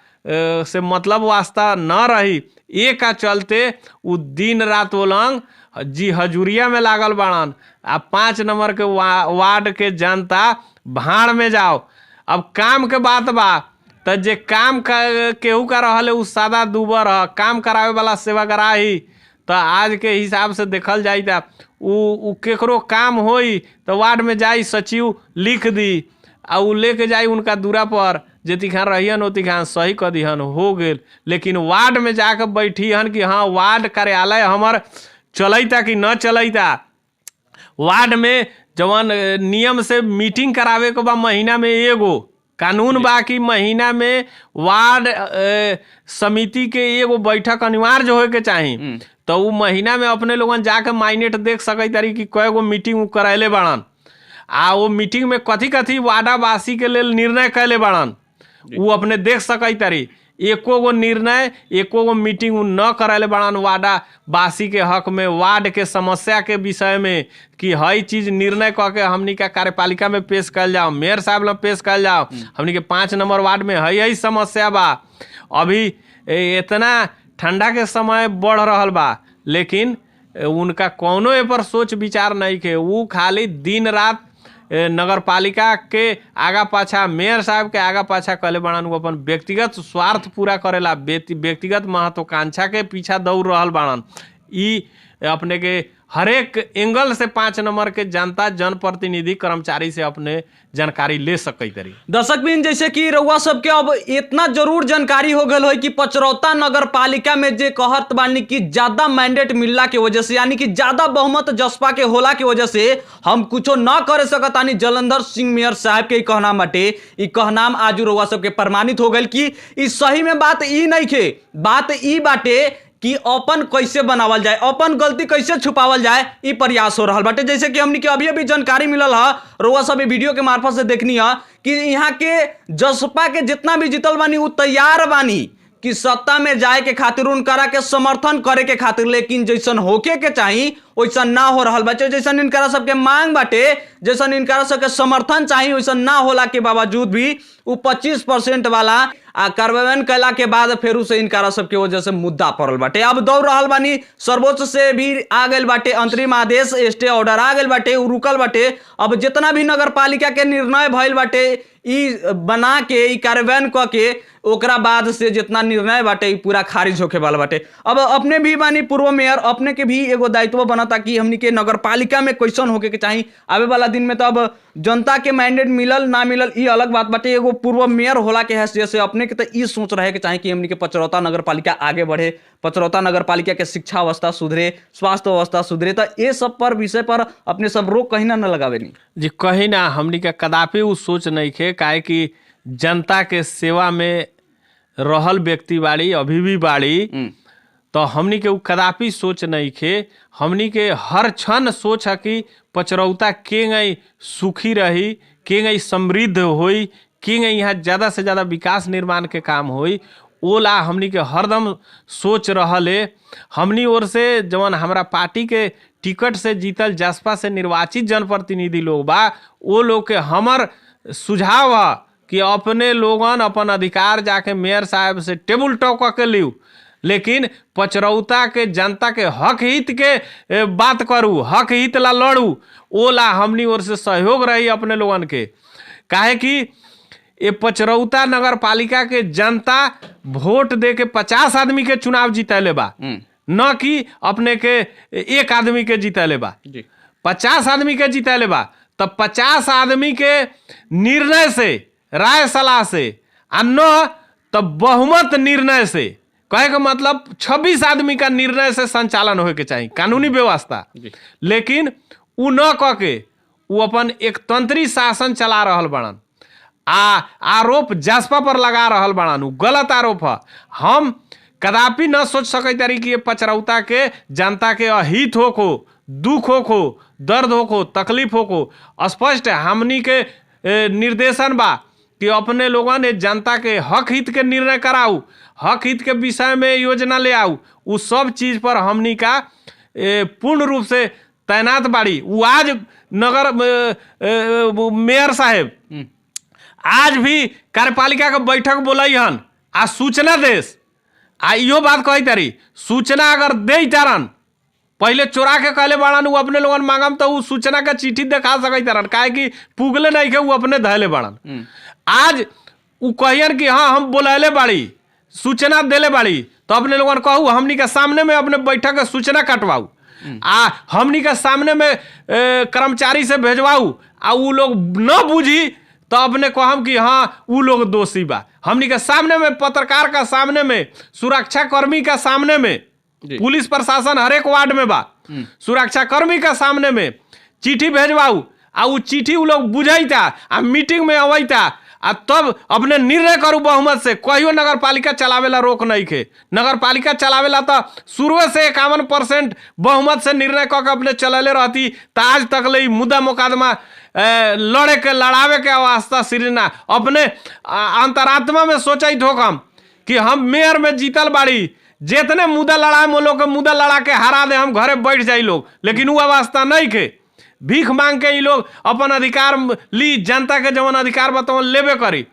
से मतलब वास्ता न रही। ये का चलते उ दिन रात वो लोग जी हजूरिया में लागल बाड़न। आ 5 नंबर के वार्ड के जनता भाड़ में जाओ। अब काम के बात बा तो जे काम केहू का रहल उ सादा दूबर है, काम करावे वाला सेवाग्राही। तो आज के हिसाब से देखल जाई था उ केकरो काम होई तो वार्ड में जाई, सचिव लिख दी आ उ लेके जाई उनका दूरा पर, जेती खान रहियन ओती खान सही कर दिहन, हो गेल। लेकिन वार्ड में जाकर बैठी हन कि हाँ वार्ड कार्यालय हमर चलैता कि न चलैता। वार्ड में जवन नियम से मीटिंग करावे के बा महीना में एगो, कानून बा कि महीना में वार्ड समिति के एगो बैठक अनिवार्य होए के चाही। तो उ महीना में अपने लोगन जाके माइनेट देख सकै तारी कि कय गो मीटिंग करैले बाड़न, आ वो मीटिंग में कथी कथी वार्डावासी के लेल निर्णय कैले बाड़न उ अपने देख सकै तारी। एको गो निर्णय, एको गो मीटिंग न करैले बाड़न वार्डावासी के हक में, वार्ड के समस्या के विषय में कि हई चीज निर्णय कह के हमनी का कार्यपालिका में पेश कल जाओ, मेयर साहब लोग पेश कल जाओ, हमनी के 5 नंबर वार्ड में हई समस्या बा। अभी इतना ठंडा के समय बढ़ रहल बा, लेकिन उनका कोनो ए पर सोच विचार नहीं के। वो खाली दिन रात नगर पालिका के आगा पाछा, मेयर साहब के आगा पाछा कले बाड़न। वो अपन व्यक्तिगत स्वार्थ पूरा करेला, व्यक्तिगत महत्वाकांक्षा के पीछा दौड़ रहल बाड़न। ई अपने के हरेक एंगल से 5 नंबर के जनता, जनप्रतिनिधि, कर्मचारी से अपने जानकारी ले सकई तरी। दर्शक बिन, जैसे कि रउआ सबके अब इतना जरूर जानकारी हो गल हो कि पचरौता नगर पालिका में जे कहत बानी कि ज्यादा मैंडेट मिलला के वजह से, यानी कि ज्यादा बहुमत जसपा के होला के वजह से हम कुछो न करे सकतानी जलंधर सिंह मेयर साहब के कहनाम बाटे। ई कहनाम आज रउआ सबके प्रमाणित हो गल कि ई सही में बात ई नहीं खे, बात ई बाटे कि अपन कैसे बनावल जाए, अपन गलती कैसे छुपावल जाए, ई प्रयास हो रहा बाटे। जैसे कि हमनी के अभी अभी जानकारी मिलल है, रउआ सब वीडियो के मार्फत से देखनी है कि यहाँ के जसपा के जितना भी जीतल बानी वो तैयार बानी कि सत्ता में जाए के खातिर, उनकरा के समर्थन करे के खातिर। लेकिन जैसन होके के चाहिए वैसन ना हो रहा बाटे। जैसन इनकरा सबके मांग बाटे, जैसन इनकरा सबके समर्थन चाहिए वैसन ना होला के बावजूद भी वो 25% वाला कार्यान्वयन कैला के बाद फिर उसे इनकारा सबके वजह से मुद्दा पड़ल बाटे। अब दौड़ रहल बानी, सर्वोच्च से भी आ गए बाटे अंतरिम आदेश, स्टे ऑर्डर आ गए बाटे, उ रुकल बाटे। अब जितना भी नगर पालिका के निर्णय भइल बाटे ई बना के, ई कार्यान्वयन क के, ओकरा बाद से जितना निर्णय बाटे पूरा खारिज होके वाला बाटे। अब अपने भी बानी पूर्व मेयर, अपने के भी एगो दायित्व बनता कि हमनी के नगर पालिका में कैसन होके के चाहिए आवे वाला दिन में। तो अब जनता के मैंडेट मिलल ना मिलल ई अलग बात बाटे। एगो पूर्व मेयर होला के हैसियत से अपने के तो ई सोच रहे के चाहिए कि हमनी के पचरौता नगर पालिका आगे बढ़े, पचरौता नगर पालिका के शिक्षा अवस्था सुधरे, स्वास्थ्य अवस्था सुधरे। तो ये सब पर विषय पर अपने सब रोक कहीं ना लगावे नहीं जी, कहीं ना हमनी के कदापि उ सोच नहीं खे, काहे कि जनता के सेवा में रहल व्यक्ति बाड़ी, अभी भी बाड़ी। तो हमनी के उ कदापि सोच नहीं खे। हमनी के हर क्षण सोच है कि पचरौता के गई सुखी रही, के गई समृद्ध होई, के गई यहाँ ज़्यादा से ज़्यादा विकास निर्माण के काम होई। ओला हमनी के हरदम सोच रहले। हमनी ओर से जवन हमारा पार्टी के टिकट से जीतल जसपा से निर्वाचित जनप्रतिनिधि लोग बा, वो लोग के हमर सुझाव है कि अपने लोगन अपन अधिकार जाके मेयर साहब से टेबल टॉक के लियो, लेकिन पचरौता के जनता के हक हित के बात करू, हक हित ला लड़ू, ओ ला हमनी ओर से सहयोग रही अपने लोगन के। काहे कि ये पचरौता नगर पालिका के जनता वोट दे के 50 आदमी के चुनाव जीतैले बा, न कि अपने के एक आदमी के जीतैले बा, 50 आदमी के जीतैले बा। तब 50 आदमी के निर्णय से, राय सलाह से, आ न तब बहुमत निर्णय से, कहे का मतलब 26 आदमी का निर्णय से संचालन होके चाहिए कानूनी व्यवस्था। लेकिन उ न कह के उ अपन एक तंत्री शासन चला रहल बड़न, आरोप जसपा पर लगा रहल बड़न, उ गलत आरोप है। हम कदापि न सोच सकते कि ये पचरौता के जनता के अहित हो, दुख हो, दर्द हो, तकलीफ हो। स्पष्ट हमनी के निर्देशन बा कि अपने लोगन ने जनता के हक हित के निर्णय कराऊ, हक हित के विषय में योजना ले आऊ। उस सब चीज पर हमनी का पूर्ण रूप से तैनात बाड़ी। वो आज नगर मेयर साहेब आज भी कार्यपालिका के बैठक बोलाई हन, आ सूचना देश, आ इहो बात कही तारी सूचना अगर दे तारन, पहले चोरा के कहले बाड़न उ अपने लोगन मांगम तो उ सूचना का चिट्ठी दिखा सकै तारन, काहे कि पुगले नहीं के उ अपने धैले बाड़न। आज उ कहियन कि हाँ हम बोलैले बाड़ी, सूचना देले बाड़ी, तो अपने लोगन कहू हमनी के सामने में अपने बैठक के सूचना कटवाऊ, आ हमनी के सामने में कर्मचारी से भेजवाऊ, आ उ लोग न बुझी तो अपने कहम कि हाँ उ लोग दोषी बा। हमनी के सामने में, पत्रकार का सामने में, सुरक्षा कर्मी का सामने में, पुलिस प्रशासन हर एक वार्ड में बा, सुरक्षा कर्मी का सामने में चिट्ठी भेजवाऊ, आ उ चिट्ठी उ लोग बुझैता, आ मीटिंग में अवैता, आ तब अपने निर्णय करू बहुमत से। कहियो नगर पालिका चलावेला रोक नहीं खे, नगर पालिका चलावेला तो शुरू से 51% बहुमत से निर्णय कऽ के अपने चलले रहती, तो आज तक ले मुद्दा मुकदमा लड़े के, लड़ावे के अवस्था सिरना। अपने अंतरात्मा में सोचित हो हम कि हम मेयर में जीतल बाड़ी, जितने मुद्दा लड़ाए वो लोग के मुद्दा लड़ा के हरा दे, हम घरे बैठ जाई लोग, लेकिन वो अवस्था नहीं के। भीख मांग के ये लोग अपन अधिकार ली, जनता के जवन अधिकार बताओ लेबे करी।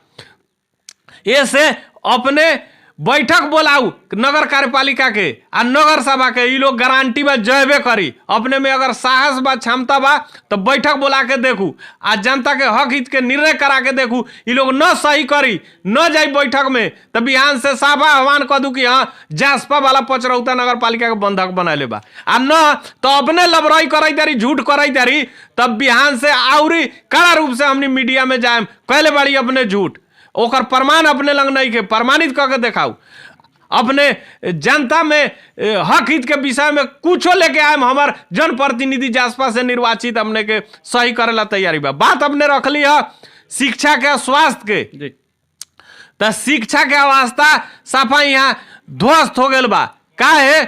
ऐसे अपने बैठक बोलाऊ नगर कार्यपालिका के आ नगर सभा के, ये लोग गारंटी बा जयबे करी। अपने में अगर साहस बा, क्षमता बा, तो बैठक बोला के देखू, आ जनता के हक हित के निर्णय करा के देखू। ये लोग न सही करी, न जाई बैठक में, तो बिहान से साफा आह्वान कर दू कि हाँ जासपा वाला पचरौता नगर पालिका के बंधक बनैले बा, आ न तो अपने लबराई कराई तारी, झूठ कराई तारी, तब बिहान से आउरी कड़ा रूप से हमनी मीडिया में जाए कहले बाड़ी अपने झूठ, ओकर प्रमाण अपने लंग नहीं के, प्रमाणित करके दिखाऊ। अपने जनता में हक हित के विषय में कुछो लेके आए, हमार जनप्रतिनिधि जासपा से निर्वाचित हमने के सही करेला तैयारी बा। बात अपने रखली है शिक्षा के, स्वास्थ्य के, तो शिक्षा के अवस्था साफा यहाँ ध्वस्त हो गल बा। काहे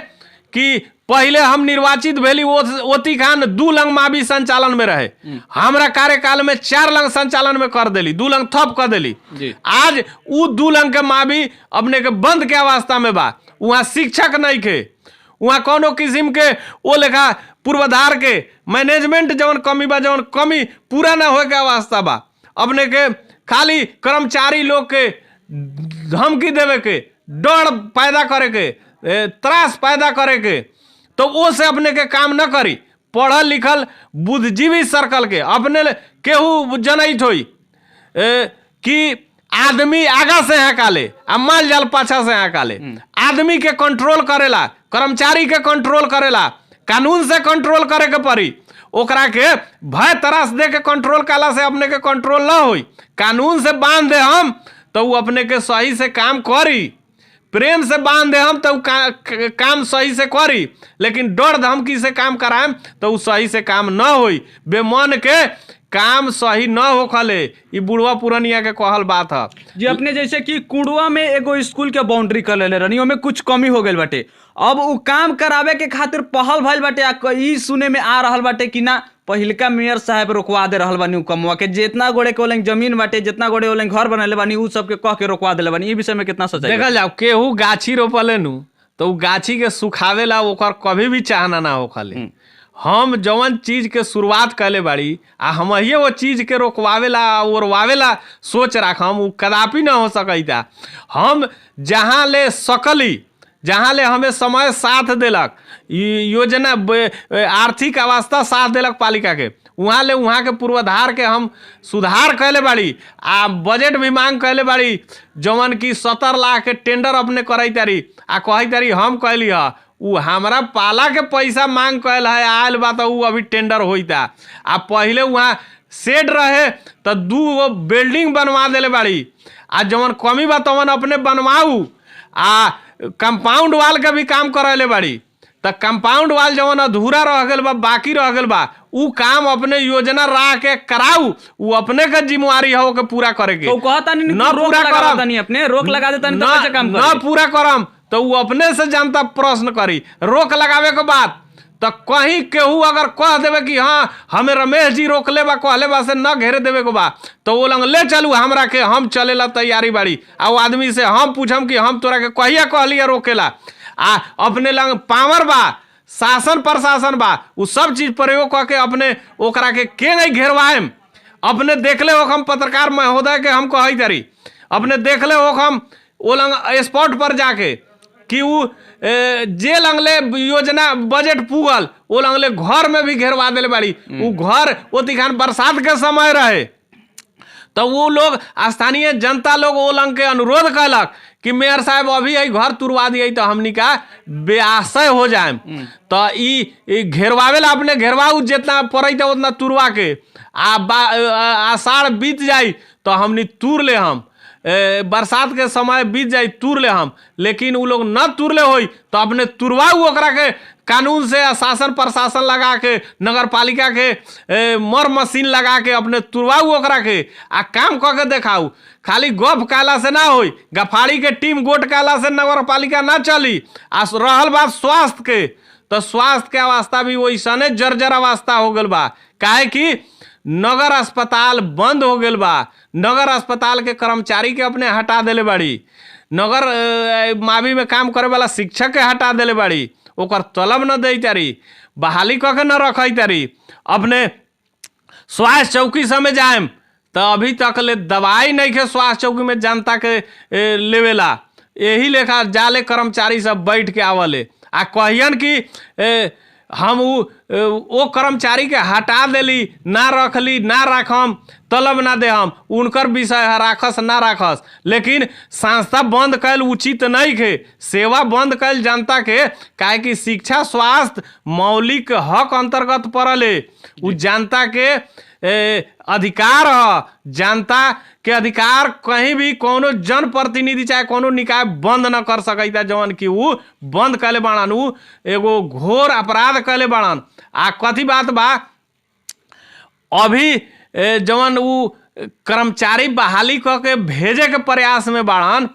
कि पहले हम निर्वाचित भेली ओती खान 2 लंग मावी संचालन में रहे, हमरा कार्यकाल में 4 लंग संचालन में कर देली, 2 लंग थप कर देली। आज उ 2 लंग के मावी अपने के बंद के अवस्था में बा। वहाँ शिक्षक नहीं के, वहाँ कोनो किस्म के वो लेखा पूर्वाधार के मैनेजमेंट जवन कमी बा, जवन कमी पूरा ना हो के अवस्था बा। अपने के खाली कर्मचारी लोग के धमकी देवे के, डर पैदा करे के, त्रास पैदा करे के, तो वो से अपने के काम न करी। पढ़ल लिखल बुद्धिजीवी सर्कल के अपने केहू जनैत होई कि आदमी आगा से हकाले आ माल जाल पाछा से हकाले। आदमी के कंट्रोल करेला, कर्मचारी के कंट्रोल करेला, कानून से कंट्रोल करे के पड़ी। ओकरा के भय तरास दे के कंट्रोल काला से अपने के कंट्रोल ना होई। कानून से बांध दे हम तो वो अपने के सही से काम करी, प्रेम से बांध दे हम तो काम सही से करी, लेकिन डर धमकी से काम कराएम तो उ सही से काम न होई। बेमन के काम सही न होखले, ये बुढ़वा पुरनिया के कहल बात है जी। अपने जैसे कि कुड़वा में एगो स्कूल के बाउंड्री कर लेले रहनी, ओमे कुछ कमी हो गई बाटे, अब उ काम करावे के खातिर पहल भइल बाटे। आ ई सुने में आ रहल बाटे कि ना पहिलका मेयर साहब रोकवा दे रहल बानी उ कमवा के, जितना गोड़े के ओलें जमीन बाटे, जितना गोड़े ओलें घर बनले बानी, उ सबके कह के रोकवा देले बानी। ई विषय में कितना सच्चाई देखल जाओ। केहू गाछी रोपले नु तो गाछी के सुखावेला ओकर कभी भी चाहना ना होखले। हम जवन चीज के शुरुआत कैले बाड़ी आ हम वो चीज के रोकवावेला ओरवावेला सोच राखम, उ कदापि ना हो सकता। हम जहाँ ले सकली, जहाँ ले हमें समय साथ देलक, योजना आर्थिक अवस्था साथ देलक पालिका के, वहाँ ले वहाँ के पूर्वाधार के हम सुधार कैले बाड़ी आ बजट भी मांग कैले बाड़ी, जवन की 17 लाख के टेंडर अपने कराई तारी आ कही तारी हम कैली है, उ हमारा पाला के पैसा मांग कैल है, आयल बा तो उ अभी टेंडर होता। आ पहले वहाँ शेड रहे तो 2 बिल्डिंग बनवा देले बाड़ी, आ जवन कमी बा तवन अपने बनवाऊ, आ कंपाउंड वाल का भी काम करैले बाड़ी। तो कंपाउंड वाल जवन अधूरा रह गल बा, बाकी रह गल बा, उ काम अपने योजना रा के कराऊ, उ अपने का जिम्मेवारी हो के पूरा करे के। तो कहता नहीं न पूरा करम, नहीं अपने रोक लगा देता नहीं तो कैसे काम न पूरा करम तो उ अपने से जनता प्रश्न करी। रोक लगावे के बाद तो कहीं केहू अगर कह देवे कि हाँ हमें रमेश जी रोकले बा, कहले बा से न घेरे देवे के बा, तो वो लंग ले चलू हमरा के, हम चलेला तैयारी बाड़ी। आ वो आदमी से हम पूछम कि हम तोरा के कहिया कहलिया रोकेला, आ अपने लंग पावर बा, शासन प्रशासन बा, उ सब चीज प्रयोग करके अपने ओकरा के नहीं घेरवाएम। अपने देखले हो हम पत्रकार महोदय के हम कही तारी, अपने देखले हो हम वो लंग स्पॉट पर जाके कि उ जे लंगले योजना बजट पुगल वो लंगले घर में भी घेरवा देले बाड़ी। उ घर वो दिखान बरसात के समय रहे तो वो लोग स्थानीय जनता लोग वो लंग के अनुरोध कैलक कि मेयर साहब अभी यही घर तुरवा दिए तो हमनी का बेआशय हो जाए। तो ई घेरवावेला अपने घेरवाऊ जितना पड़ता उतना तुरवा के आषाढ़ बीत जाई तो हमनी तुर ले, हम बरसात के समय बीत जाई तुर ले हम, लेकिन उ लोग न तुरले होई तो अपने तुरवाऊ ओकरा के कानून से शासन प्रशासन लगा के, नगर पालिका के मर मशीन लगा के अपने तुरवाऊ ओकरा के आ काम क के देखाऊ। खाली गप काला से ना होई, गफाड़ी के टीम गोट काला से नगर पालिका ना चली। आ रहल बात स्वास्थ्य के, तो स्वास्थ्य के अवस्था भी वैसने जर्जर अवस्था हो गल बा, काहे कि नगर अस्पताल बंद हो गल बा। नगर अस्पताल के कर्मचारी के अपने हटा देले बाड़ी, नगर मावी में काम करे वाला शिक्षक के हटा देले बाड़ी, ओकर तलब न दे तारी, बहाली कह के न रख तारी। अपने स्वास्थ्य चौकी समय जाएम तो अभी तक ले दवाई नहीं के स्वास्थ्य चौकी में जनता के लेवेला, यही लेखा जाले कर्मचारी सब बैठ के आवले आ कहियन कि हम वो कर्मचारी के हटा देली, ना रखली, ना राखम, तलब ना दे हम, उनकर विषय है राखस ना राखस, लेकिन संस्था बंद कैल उचित नहीं के, सेवा बंद कैल जनता के, काहे कि शिक्षा स्वास्थ्य मौलिक हक अंतर्गत पड़ले। उ जनता के अधिकार है, जनता के अधिकार कहीं भी कोनो जनप्रतिनिधि चाहे कोनो निकाय बंद न कर सकता, जवन कि उ बंद कैले बाड़न, उ एगो घोर अपराध कैले बाड़न। आ कथी बात बा, अभी जवन उ कर्मचारी बहाली क के भेजे के प्रयास में बाड़न,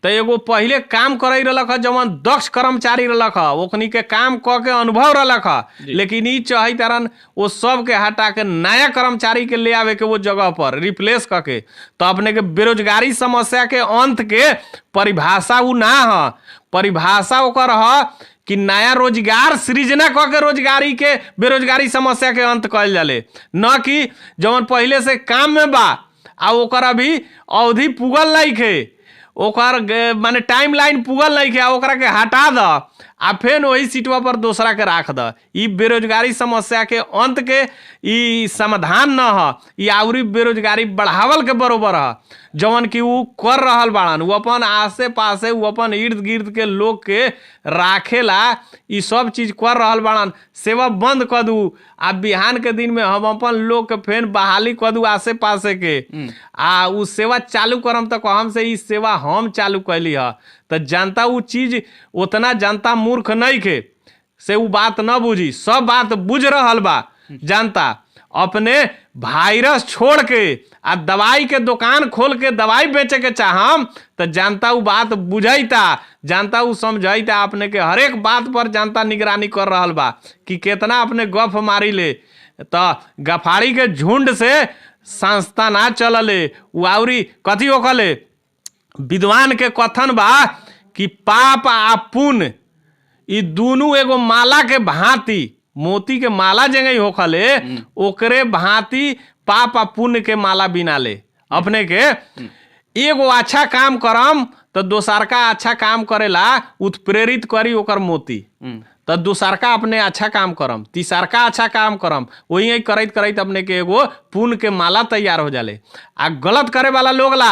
तो एगो पहले काम करे रहलक है जवन दक्ष कर्मचारी रहलक है, ओखनी के काम क के अनुभव रहलक है, लेकिन ई चाही तरन वो सब के हटा के नया कर्मचारी के ले आवे के वो जगह पर रिप्लेस करके। तो अपने के बेरोजगारी समस्या के अंत के परिभाषा उ ना है, परिभाषा ओकर है कि नया रोजगार सृजना क के रोजगारी के बेरोजगारी समस्या के अंत कल जाले, न कि जवन पहले से काम में बा आ ओकर अभी अवधि पुगल नहीं खे, ओकर माने टाइम लाइन पुगल नहीं खे, ओकरा के हटा द आ फिर वही सीटवा पर दूसरा के राख द। ई बेरोजगारी समस्या के अंत के ई समाधान न ह, ई आउरी बेरोजगारी बढ़ावल के बरोबर ह, जवन कि उ कर रहल बाड़न। उ अपन आसे पासे, उ अपन इर्द गिर्द के लोग के राखेला, ई सब चीज कर रहल बाड़न। सेवा बंद कर दू आ बिहान के दिन में हम अपन लोग के फेन बहाली कर दू आसे पासे के, आ उ सेवा चालू करम तो कहम से ई सेवा हम चालू कैली ह। तो जनता उ चीज उतना जनता मूर्ख नहीं के से उ बात न बुझी, सब बात बुझ रहल बा जनता। अपने वायरस छोड़ के आ दवाई के दुकान खोल के दवाई बेचे के चाहम तो जनता उ बात बुझैता, जनता उ समझैता। अपने के हर एक बात पर जनता निगरानी कर रहल बा कि कितना अपने गफ मारी ले। तो गफाड़ी के झुंड से संस्था ना चलले। आउरी कथी होखले, विद्वान के कथन बा कि पाप आ पुण्य ई दोनों एगो माला के भांति, मोती के माला जगह होखले ओकरे भांति पाप आ पुण्य के माला बिना ले। अपने के एगो अच्छा काम करम तो दोसरका अच्छा काम करेला उत्प्रेरित करी ओकर मोती। तो दूसरका अपने अच्छा काम करम, तीसरका अच्छा काम करम, वही करत करत अपने के एगो पुण्य के माला तैयार हो जाले। आ गलत करे वाला लोग ला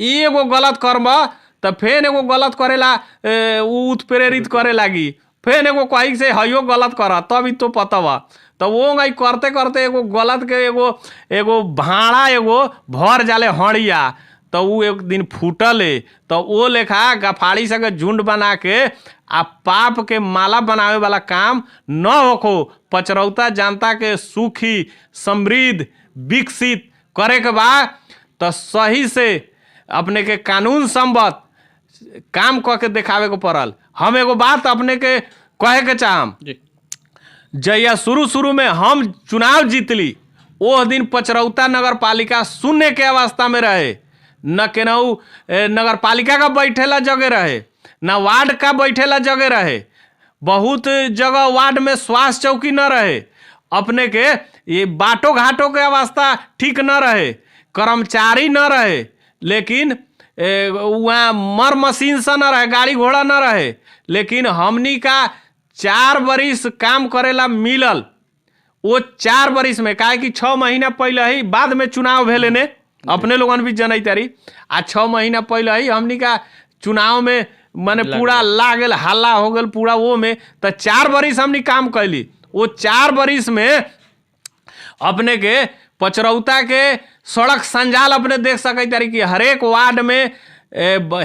एगो गलत कर्म तो फेन एगो गलत करेला उ उत्प्रेरित करे लागी, फेन एगो कही से हयो गलत कर तभी तो पता बा। तो वो गई करते करते एगो गलत के एगो भाड़ा एगो भर जाले हड़िया, तो वो एक दिन फूटले। तो वो लेखा गफाड़ी सके झुंड बना के आ पाप के माला बनावे वाला काम न होखो। पचरौता जनता के सुखी समृद्ध विकसित करे के बा तो सही से अपने के कानून संबद्ध काम कह के दिखावे को पड़ल। हम एगो बात अपने के कहे के चाहम, जहिया शुरू में हम चुनाव जीतली वो दिन पचरौता नगर पालिका शून्य के अवस्था में रहे, न केनाऊ नगर पालिका का बैठेला जगह रहे, न वार्ड का बैठेला जगह रहे। बहुत जगह वार्ड में स्वास्थ्य चौकी न रहे, अपने के ये बाटो घाटों के अवस्था ठीक न रहे, कर्मचारी न रहे, लेकिन वहाँ मर मशीन से न रहे, गाड़ी घोड़ा न रहे। लेकिन हमनी का 4 बरिस काम करेला मिलल। वो 4 बरिस में काहे कि 6 महीना पहले ही बाद में चुनाव भेले ने, अपने लोगन भी जनई तारी। आ 6 महीना पहले ही हमनी का चुनाव में माने पूरा लागल हल्ला हो गल पूरा वो में। तो 4 बरिस हमनी काम कैली। वो 4 बरिस में अपने के पचरौता के सड़क संजाल अपने देख सके तारी कि हरेक वार्ड में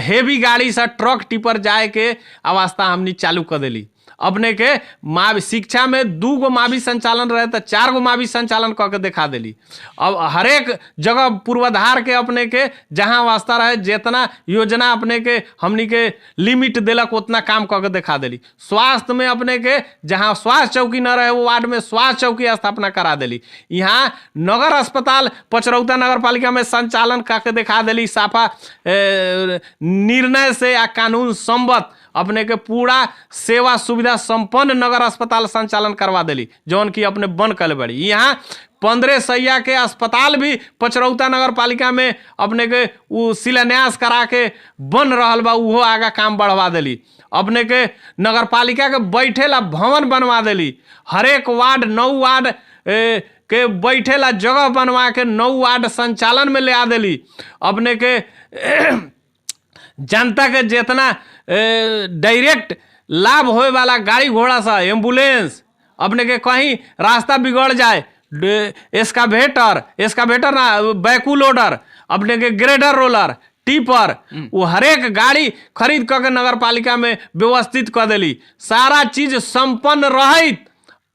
हेवी गाड़ी से ट्रक टिपर जाए के अवस्था हमनी चालू कर देली। अपने के मावी शिक्षा में 2 गो मावी संचालन रहे तो 4 गो मावी संचालन करके दिखा देली। अब हरेक जगह पूर्वाधार के अपने के जहां वास्ता रहे जितना योजना अपने के हमनी के लिमिट देलक उतना काम करके दिखा देली। स्वास्थ्य में अपने के जहां स्वास्थ्य चौकी न रहे वो वार्ड में स्वास्थ्य चौकी स्थापना करा देली। यहाँ नगर अस्पताल पचरौता नगर पालिका में संचालन करके दिखा देली। साफा निर्णय से या कानून संबद्ध अपने के पूरा सेवा सुविधा संपन्न नगर अस्पताल संचालन करवा देली, जौन की अपने बन कल बड़ी। यहाँ 15 सैया के अस्पताल भी पचरौता नगर पालिका में अपने के वो शिलान्यास करा के बन रहल बा, उहो आगा काम बढ़वा देली। अपने के नगर पालिका के बैठेला भवन बनवा देली। हरेक वार्ड 9 वार्ड के बैठेला जगह बनवा के 9 वार्ड संचालन में ले आ देली। अपने के जनता के जितना डायरेक्ट लाभ होए वाला गाड़ी घोड़ा सा एम्बुलेंस, अपने के कहीं रास्ता बिगड़ जाए एस्कावेटर ना बैकू लोडर, अपने के ग्रेडर रोलर टिपर, वो हरेक गाड़ी खरीद करके नगर पालिका में व्यवस्थित कर देली। सारा चीज संपन्न रहित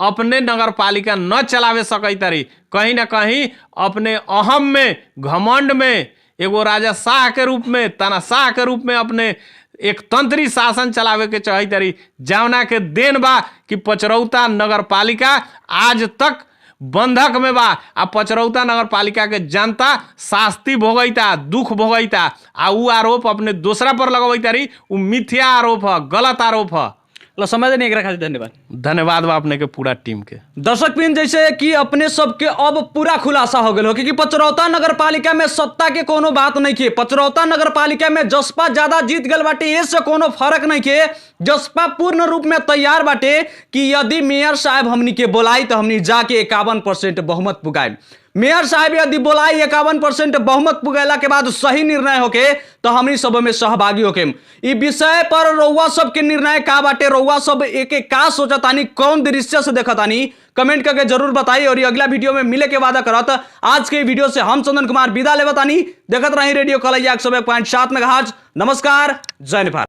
अपने नगर पालिका न चलावे सकै तारी। कहीं ना कहीं अपने अहम में घमंड में एगो राजा शाह के रूप में तानाशाह के रूप में अपने एक तंत्री शासन चलावे के चाही तारी। जौना के देन बा कि पचरौता नगर पालिका आज तक बंधक में बा। आ पचरौता नगर पालिका के जनता शास्ति भोगैता, दुख भोगैता। आ उ आरोप अपने दूसरा पर लगवै तारी, उ मिथ्या आरोप है, गलत आरोप है। समय देने एकरा खातिर धन्यवाद बा अपने के पूरा टीम के। दर्शक बिन जैसे कि अपने सबके अब पूरा खुलासा हो गया हो कि पचरौता नगर पालिका में सत्ता के कोनो बात नहीं के। पचरौता नगर पालिका में जसपा ज्यादा जीत गल बाटे, इससे कोनो फर्क नहीं के। जसपा पूर्ण रूप में तैयार बाटे कि यदि मेयर साहब हमनी के बोलाई तो हमनी जाके 51% बहुमत पुगाए। मेयर साहब यदि बोलाई 51% बहुमत पुगैला के बाद सही निर्णय होके तो हमनी सब में सहभागी होके। ई विषय पर रउआ सब के निर्णय का बाटे, रउआ सब एक का सोचतानी, कौन दृश्य से देखतानी, कमेंट करके जरूर बताइए। और ये अगला वीडियो में मिले के वादा करत आज के वीडियो से हम चंदन कुमार विदा लेवतानी। देखत रही रेडियो कलैया 101.7 मेगाहर्ट्ज। नमस्कार, जय नेपाल।